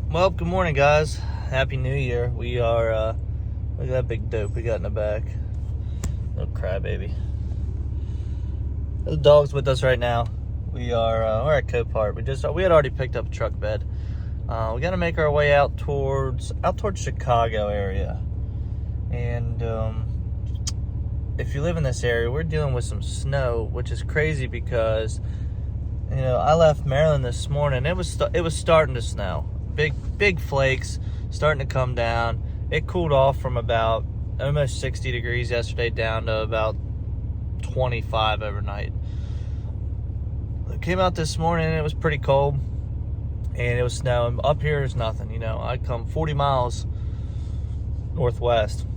Well, good morning, guys. Happy New Year. We are, look at that big dope we got in the back. Little crybaby. The dog's with us right now. We're at Copart. We had already picked up a truck bed. We got to make our way out towards Chicago area. And, if you live in this area, we're dealing with some snow, which is crazy because, I left Maryland this morning. It was starting to snow. Big flakes starting to come down. It cooled off from about almost 60 degrees yesterday down to about 25 overnight. It came out this morning and it was pretty cold and it was snowing. Up here is nothing. I come 40 miles northwest.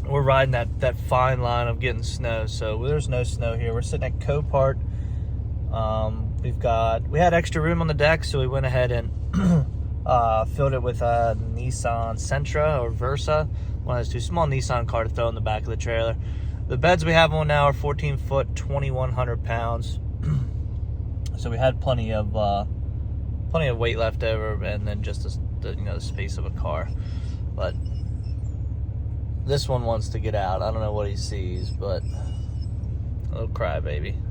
We're riding that fine line of getting snow, so there's no snow here. We're sitting at Copart. We had extra room on the deck, so we went ahead and filled it with a Nissan Sentra or Versa, one of those two small Nissan car to throw in the back of the trailer. The beds we have on now are 14 foot, 2,100 pounds. So we had plenty of weight left over, and then just the space of a car. But this one wants to get out. I don't know what he sees, but a little crybaby.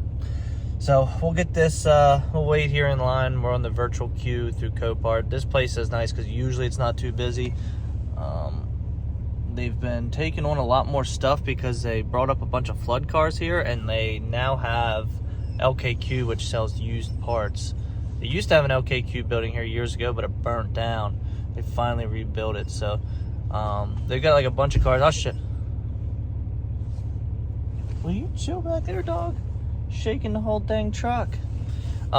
So we'll get this, we'll wait here in line. We're on the virtual queue through Copart. This place is nice because usually it's not too busy. They've been taking on a lot more stuff because they brought up a bunch of flood cars here, and they now have LKQ, which sells used parts. They used to have an LKQ building here years ago, but it burnt down. They finally rebuilt it, so they've got like a bunch of cars. Oh shit. Will you chill back there, dog? Shaking the whole dang truck. They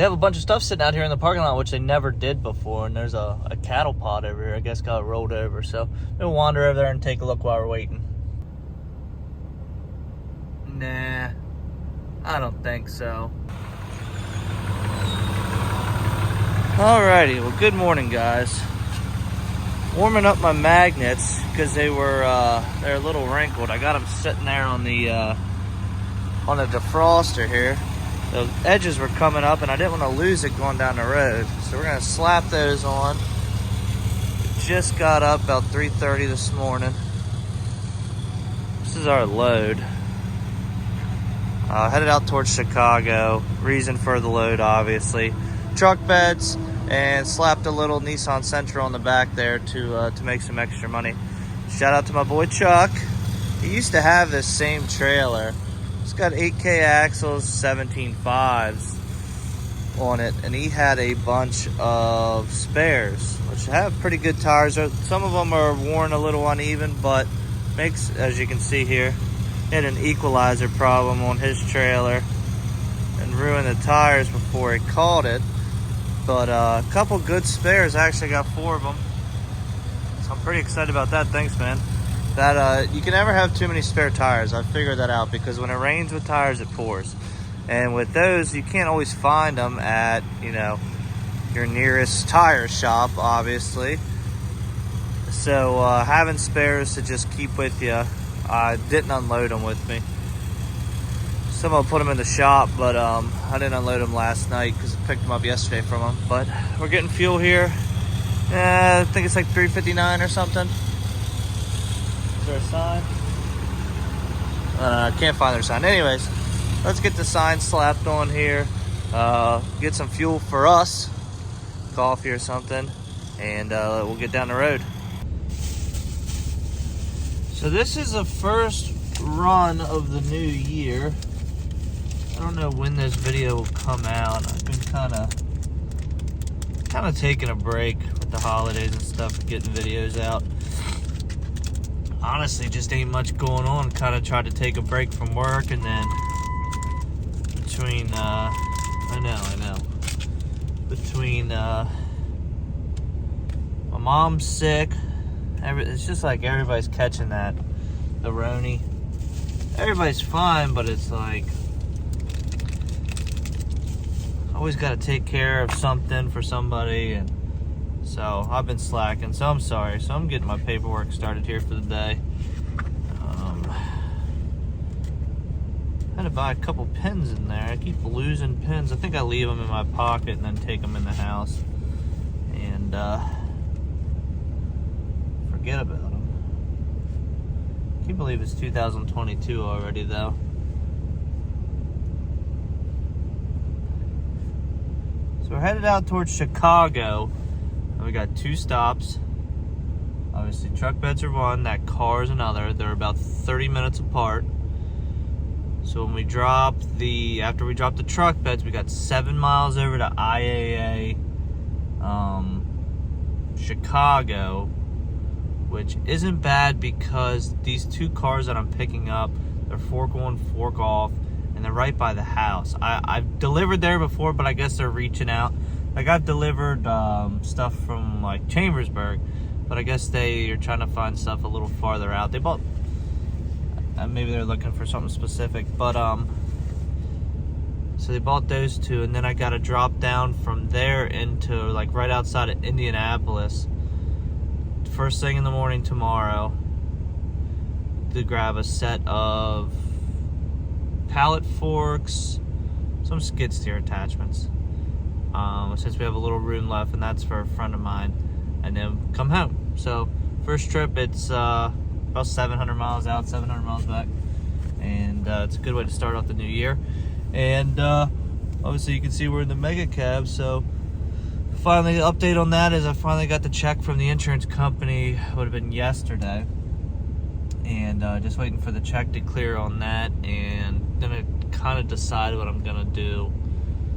have a bunch of stuff sitting out here in the parking lot, which they never did before, and there's a cattle pod over here. I guess got rolled over, so we'll wander over there and take a look while we're waiting. Nah, I don't think so. Alrighty, well, good morning, guys. Warming up my magnets because they're a little wrinkled. I got them sitting there on the defroster here. The edges were coming up and I didn't want to lose it going down the road, so we're gonna slap those on. Just got up about 3:30 this morning. This is our load. Headed out towards Chicago. Reason for the load, obviously, truck beds, and slapped a little Nissan Sentra on the back there to make some extra money. Shout out to my boy Chuck. He used to have this same trailer. It's got 8K axles, 17.5s on it, and he had a bunch of spares, which have pretty good tires. Some of them are worn a little uneven, but makes, as you can see here, he had an equalizer problem on his trailer and ruined the tires before he caught it. But a couple good spares. I actually got 4 of them, so I'm pretty excited about that. Thanks, man. That you can never have too many spare tires. I figured that out because when it rains with tires, it pours, and with those, you can't always find them at your nearest tire shop, obviously. So having spares to just keep with you. I didn't unload them with me. Someone put them in the shop, but I didn't unload them last night because I picked them up yesterday from them. But we're getting fuel here. I think it's like 3.59 or something. Is there a sign? I can't find their sign. Anyways, let's get the sign slapped on here. Get some fuel for us, coffee or something, and we'll get down the road. So this is the first run of the new year. I don't know when this video will come out. I've been kind of taking a break with the holidays and stuff, getting videos out. Honestly, just ain't much going on. Kind of tried to take a break from work, and then between between my mom's sick. It's just like everybody's catching the Roni. Everybody's fine, but it's like always got to take care of something for somebody, and so I've been slacking. So I'm sorry. So I'm getting my paperwork started here for the day. Had a buy a couple pins in there. I keep losing pins. I think I leave them in my pocket and then take them in the house and forget about them. I can't believe it's 2022 already, though. So we're headed out towards Chicago. We got 2 stops. Obviously, truck beds are one, that car is another. They're about 30 minutes apart. So when we after we drop the truck beds, we got 7 miles over to IAA Chicago, which isn't bad because these 2 cars that I'm picking up, they're fork on, fork off, and they're right by the house. I've delivered there before, but I guess they're reaching out. Like, I've delivered stuff from like Chambersburg, but I guess they are trying to find stuff a little farther out. They bought, maybe they're looking for something specific, but so they bought those 2, and then I got to drop down from there into like right outside of Indianapolis first thing in the morning tomorrow to grab a set of pallet forks, some skid steer attachments, since we have a little room left, and that's for a friend of mine, and then come home. So first trip, it's about 700 miles out, 700 miles back, and it's a good way to start off the new year. And obviously you can see we're in the mega cab. So finally, the update on that is I finally got the check from the insurance company. Would have been yesterday, and just waiting for the check to clear on that, and gonna kind of decide what I'm gonna do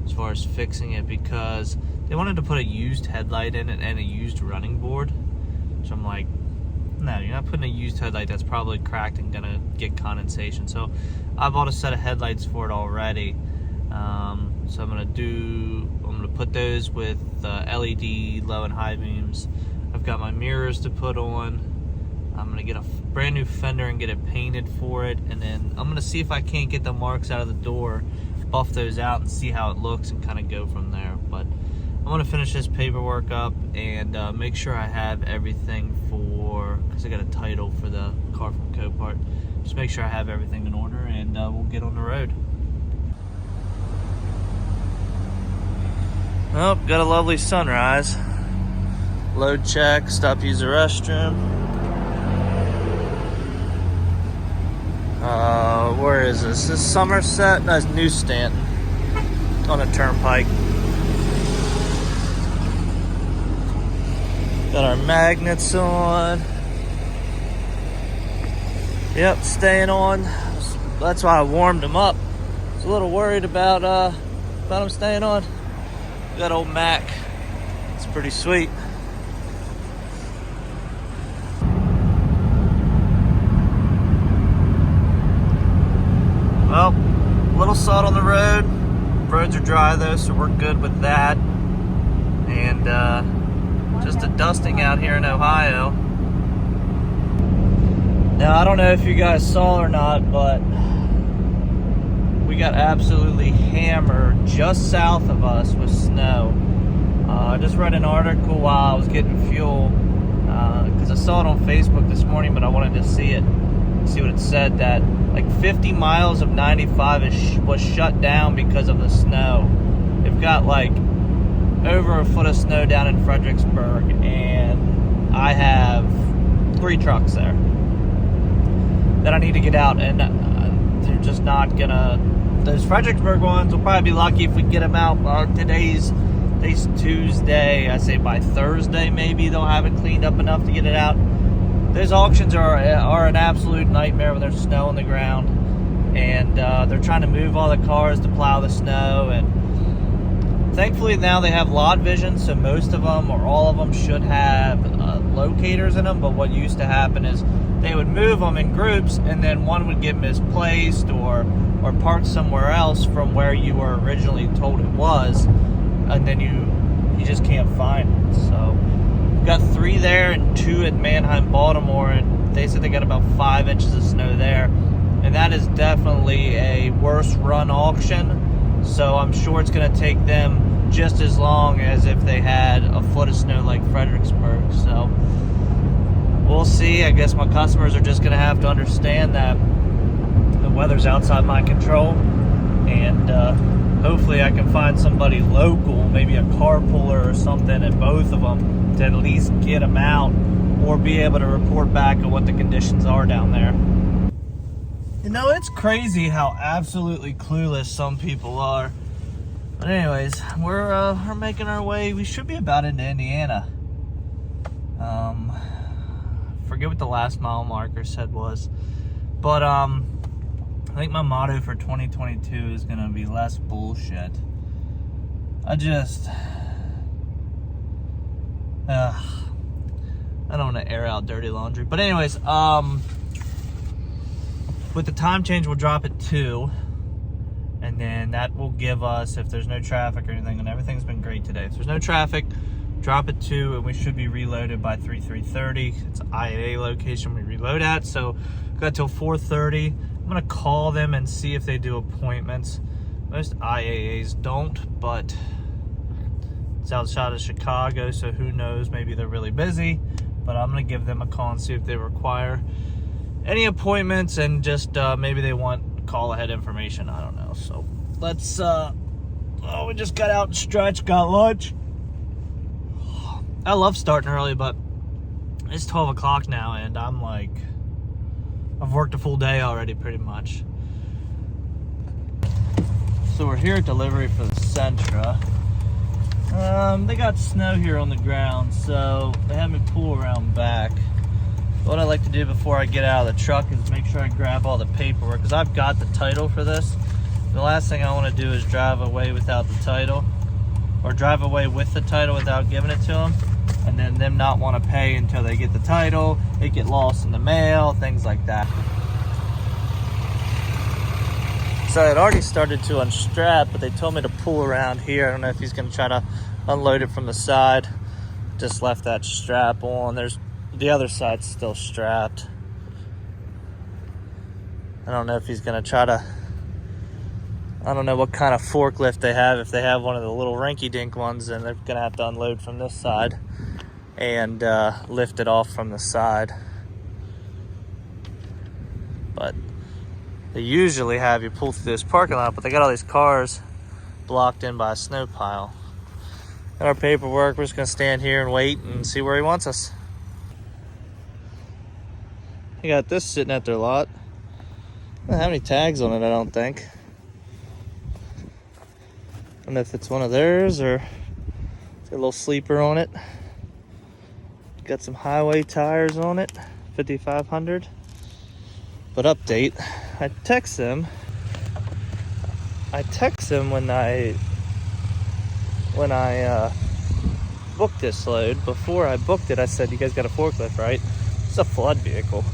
as far as fixing it, because they wanted to put a used headlight in it and a used running board. So I'm like, no, you're not putting a used headlight that's probably cracked and gonna get condensation. So I bought a set of headlights for it already. So I'm gonna put those with LED low and high beams. I've got my mirrors to put on. I'm gonna get a brand new fender and get it painted for it, and then I'm gonna see if I can't get the marks out of the door, buff those out, and see how it looks, and kind of go from there. But I'm gonna finish this paperwork up and make sure I have everything because I got a title for the car from Copart. Just make sure I have everything in order, and we'll get on the road. Oh, got a lovely sunrise. Load check, stop, use the restroom. Where is this? This is Somerset? That's New Stanton on a turnpike. Got our magnets on. Yep, staying on. That's why I warmed them up. I was a little worried about them staying on. Got old Mac. It's pretty sweet. Well, a little salt on the road. Roads are dry though, so we're good with that. And just a dusting out here in Ohio. Now, I don't know if you guys saw or not, but we got absolutely hammered just south of us with snow. I just read an article while I was getting fuel, because I saw it on Facebook this morning, but I wanted to see what it said, that like 50 miles of 95 was shut down because of the snow. They've got like over a foot of snow down in Fredericksburg, and I have 3 trucks there that I need to get out, and they're just not gonna. Those Fredericksburg ones will probably be lucky if we get them out. Today's Tuesday. I say by Thursday maybe they'll have it cleaned up enough to get it out. Those auctions are an absolute nightmare when there's snow on the ground, and they're trying to move all the cars to plow the snow. And thankfully now they have lot vision, so most of them or all of them should have locators in them. But what used to happen is they would move them in groups, and then one would get misplaced or parked somewhere else from where you were originally told it was, and then you just can't find it. So we've got 3 there and 2 at Manheim, Baltimore, and they said they got about 5 inches of snow there, and that is definitely a worse run auction. So I'm sure it's going to take them just as long as if they had a foot of snow like Fredericksburg. So we'll see. I guess my customers are just going to have to understand that the weather's outside my control, and hopefully I can find somebody local, maybe a carpooler or something, and both of them to at least get them out or be able to report back on what the conditions are down there. You know, it's crazy how absolutely clueless some people are. But anyways, we're making our way. We should be about into Indiana. Forget what the last mile marker said was, but I think my motto for 2022 is gonna be less bullshit. I don't want to air out dirty laundry, but anyways, with the time change, we'll drop at 2, and then that will give us, if there's no traffic or anything, and everything's been great today. If there's no traffic, drop at 2, and we should be reloaded by 3:30. It's an IAA location we reload at, so got till 4:30. I'm gonna call them and see if they do appointments. Most IAAs don't, but it's outside of Chicago, so who knows, maybe they're really busy. But I'm gonna give them a call and see if they require any appointments, and just maybe they want call ahead information. I don't know. So let's we just got out and stretched, got lunch. I love starting early, but it's 12 o'clock now, and I'm like, I've worked a full day already pretty much. So we're here at delivery for the Sentra. They got snow here on the ground, so they had me pull around back. What I like to do before I get out of the truck is make sure I grab all the paperwork, because I've got the title for this. The last thing I want to do is drive away without the title, or drive away with the title without giving it to them, and then them not want to pay until they get the title, it get lost in the mail, things like that. So I had already started to unstrap, but they told me to pull around here. I don't know if he's going to try to unload it from the side. Just left that strap on. There's the other side's still strapped. I don't know if he's going to try to, I don't know what kind of forklift they have. If they have one of the little rinky-dink ones, then they're going to have to unload from this side and lift it off from the side. But they usually have you pull through this parking lot, but they got all these cars blocked in by a snow pile. Got our paperwork. We're just going to stand here and wait and see where he wants us. They got this sitting at their lot. Doesn't have any tags on it, I don't think. I don't know if it's one of theirs or it's got a little sleeper on it. Got some highway tires on it, 5500. But update, I text them when I booked this load. Before I booked it, I said, you guys got a forklift, right? It's a flood vehicle.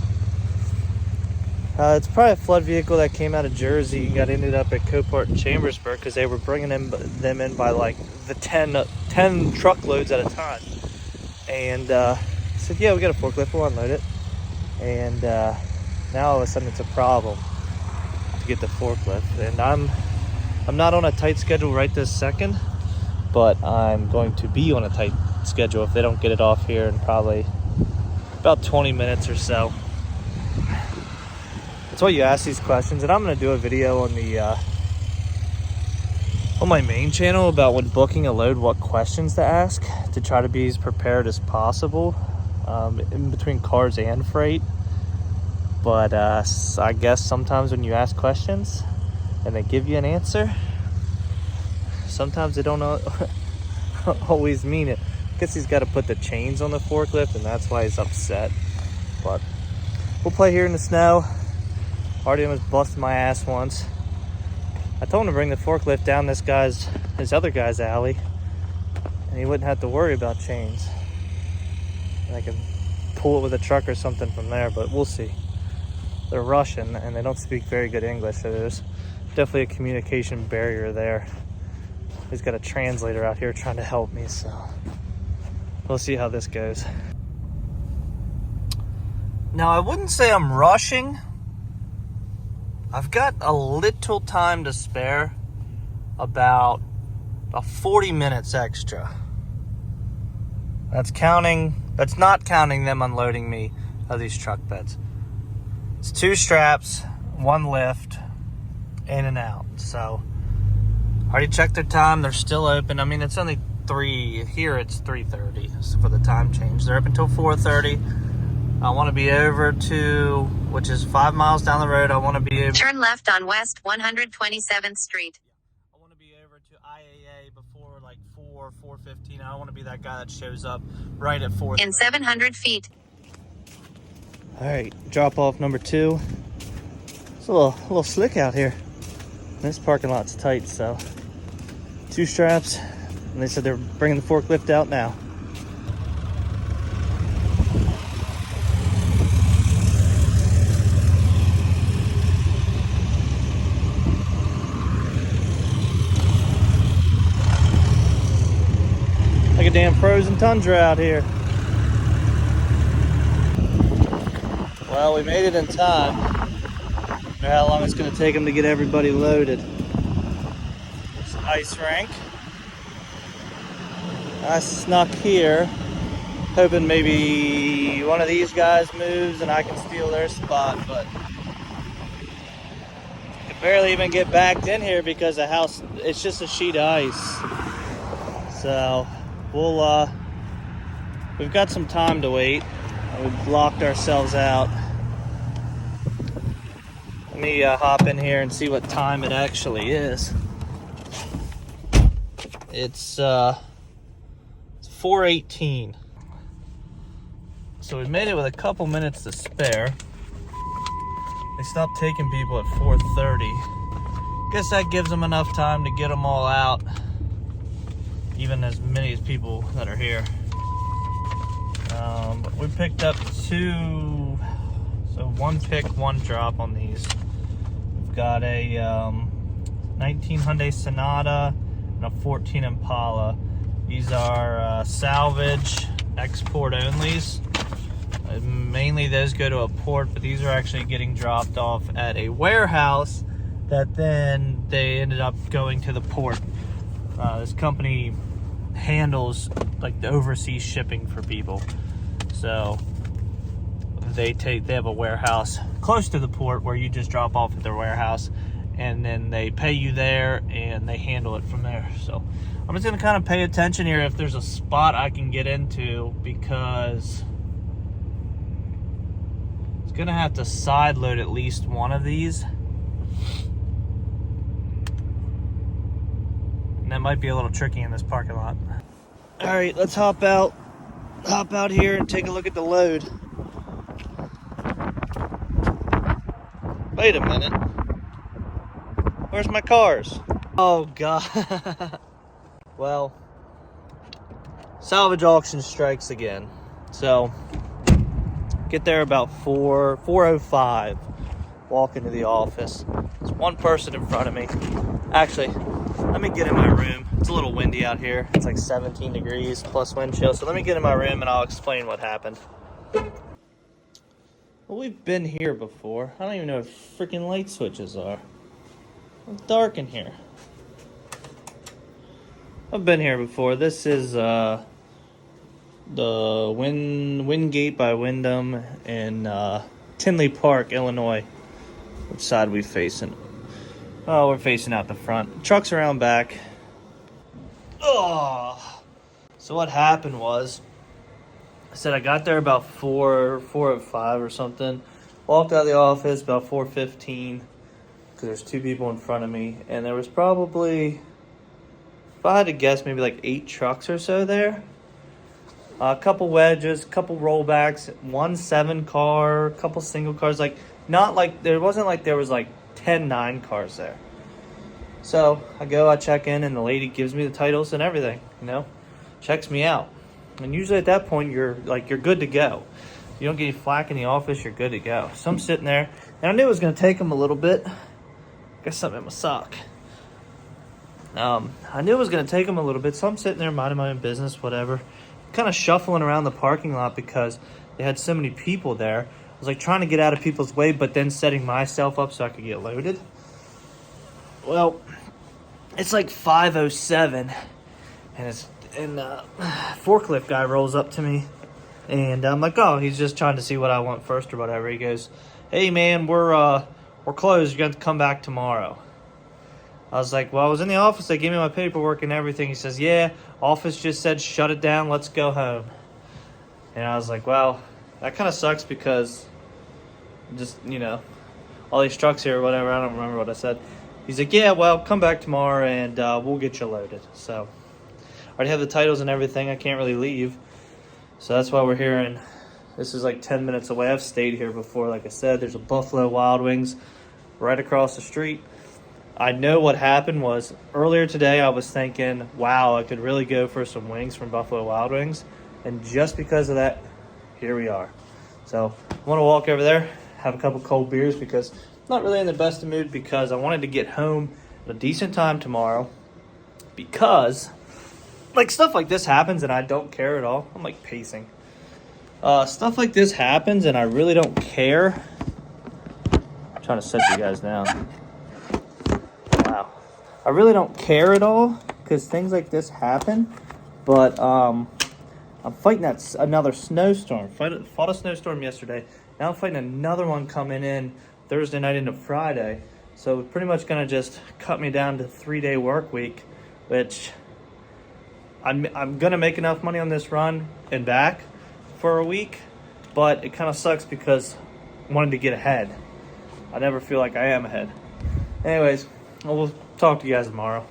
It's probably a flood vehicle that came out of Jersey and ended up at Copart and Chambersburg, because they were bringing them in by like the 10 truckloads at a time. And I said, yeah, we got a forklift, we'll unload it. And now all of a sudden it's a problem to get the forklift. And I'm not on a tight schedule right this second, but I'm going to be on a tight schedule if they don't get it off here in probably about 20 minutes or so. That's why you ask these questions, and I'm going to do a video on the on my main channel about when booking a load, what questions to ask to try to be as prepared as possible in between cars and freight. But I guess sometimes when you ask questions and they give you an answer, sometimes they don't always mean it. I guess he's got to put the chains on the forklift, and that's why he's upset. But we'll play here in the snow. Already almost busted my ass once. I told him to bring the forklift down his other guy's alley, and he wouldn't have to worry about chains. And I could pull it with a truck or something from there, but we'll see. They're Russian, and they don't speak very good English, so there's definitely a communication barrier there. He's got a translator out here trying to help me, so we'll see how this goes. Now, I wouldn't say I'm rushing. I've got a little time to spare, about 40 minutes extra. That's not counting them unloading me of these truck beds. It's 2 straps one lift, in and out. So already checked their time. They're still open. I mean, it's only 3 here. It's 3:30 for the time change. They're open until 4:30. I want to be over to, which is 5 miles down the road. I want to be over. Turn left on West 127th Street. I want to be over to IAA before like 4:15. I don't want to be that guy that shows up right at 4. In 700 feet. All right, drop off number 2. It's a little slick out here. This parking lot's tight, so 2 straps. And they said they're bringing the forklift out now. Like a damn frozen tundra out here. Well, we made it in time. I don't know how long it's going to take them to get everybody loaded. It's ice rink. I snuck here, hoping maybe one of these guys moves and I can steal their spot, but I can barely even get backed in here because the house, it's just a sheet of ice. So we've got some time to wait. We've blocked ourselves out. Let me hop in here and see what time it actually is. It's 4:18. So we made it with a couple minutes to spare. They stopped taking people at 4:30. Guess that gives them enough time to get them all out. Even as many as people that are here. But we picked up 2, so 1 pick, 1 drop on these. We've got a 19 Hyundai Sonata and a 14 Impala. These are salvage, export onlys. Mainly those go to a port, but these are actually getting dropped off at a warehouse that then they ended up going to the port. This company handles like the overseas shipping for people. So they have a warehouse close to the port where you just drop off at their warehouse and then they pay you there and they handle it from there. So I'm just gonna kind of pay attention here if there's a spot I can get into, because it's gonna have to side load at least one of these. And that might be a little tricky in this parking lot. All right, let's hop out here and take a look at the load. Wait a minute. Where's my cars? Oh God. Well, salvage auction strikes again. So get there about 4:05. Walk into the office. There's one person in front of me. Actually, let me get in my room. It's a little windy out here. It's like 17 degrees plus wind chill. So let me get in my room and I'll explain what happened. Well, we've been here before. I don't even know what freaking light switches are. It's dark in here. I've been here before. This is the Wingate by Wyndham in Tinley Park, Illinois. Which side are we facing? Oh, we're facing out the front. Truck's around back. Oh. So what happened was, I said I got there about 4:05 or something. Walked out of the office about 4:15 because there's 2 people in front of me, and there was probably, if I had to guess, maybe like 8 trucks or so there. A couple wedges, a couple rollbacks, 1 7 car, a couple single cars. Like, not like, there wasn't like there was like 10 9 cars there. So I check in, and the lady gives me the titles and everything, you know, checks me out. And usually at that point, you're good to go. You don't get any flack in the office, you're good to go. So I'm sitting there, and I knew it was going to take them a little bit. Got something in my sock. I knew it was going to take them a little bit, so I'm sitting there minding my own business, whatever. Kind of shuffling around the parking lot because they had so many people there. I was like trying to get out of people's way, but then setting myself up so I could get loaded. Well, it's like 5:07, and forklift guy rolls up to me, and I'm like, oh, he's just trying to see what I want first or whatever. He goes, hey man, we're we're closed. You got to come back tomorrow. I was like, well, I was in the office. They gave me my paperwork and everything. He says, yeah, office just said shut it down. Let's go home. And I was like, well, that kind of sucks because just, you know, all these trucks here or whatever. I don't remember what I said. He's like, yeah, well, come back tomorrow and we'll get you loaded. So I already have the titles and everything. I can't really leave. So that's why we're here. And this is like 10 minutes away. I've stayed here before. Like I said, there's a Buffalo Wild Wings right across the street. I know what happened was earlier today I was thinking, wow, I could really go for some wings from Buffalo Wild Wings. And just because of that, here we are. So I want to walk over there, have a couple cold beers because I'm not really in the best of mood because I wanted to get home at a decent time tomorrow because like stuff like this happens and I don't care at all. I'm like pacing. Stuff like this happens and I really don't care. I'm trying to set you guys down. Wow. I really don't care at all because things like this happen. But I'm fighting another snowstorm. Fought a snowstorm yesterday. Now I'm fighting another one coming in Thursday night into Friday. So it's pretty much going to just cut me down to 3-day work week, which I'm going to make enough money on this run and back for a week. But it kind of sucks because I wanted to get ahead. I never feel like I am ahead. Anyways, we'll talk to you guys tomorrow.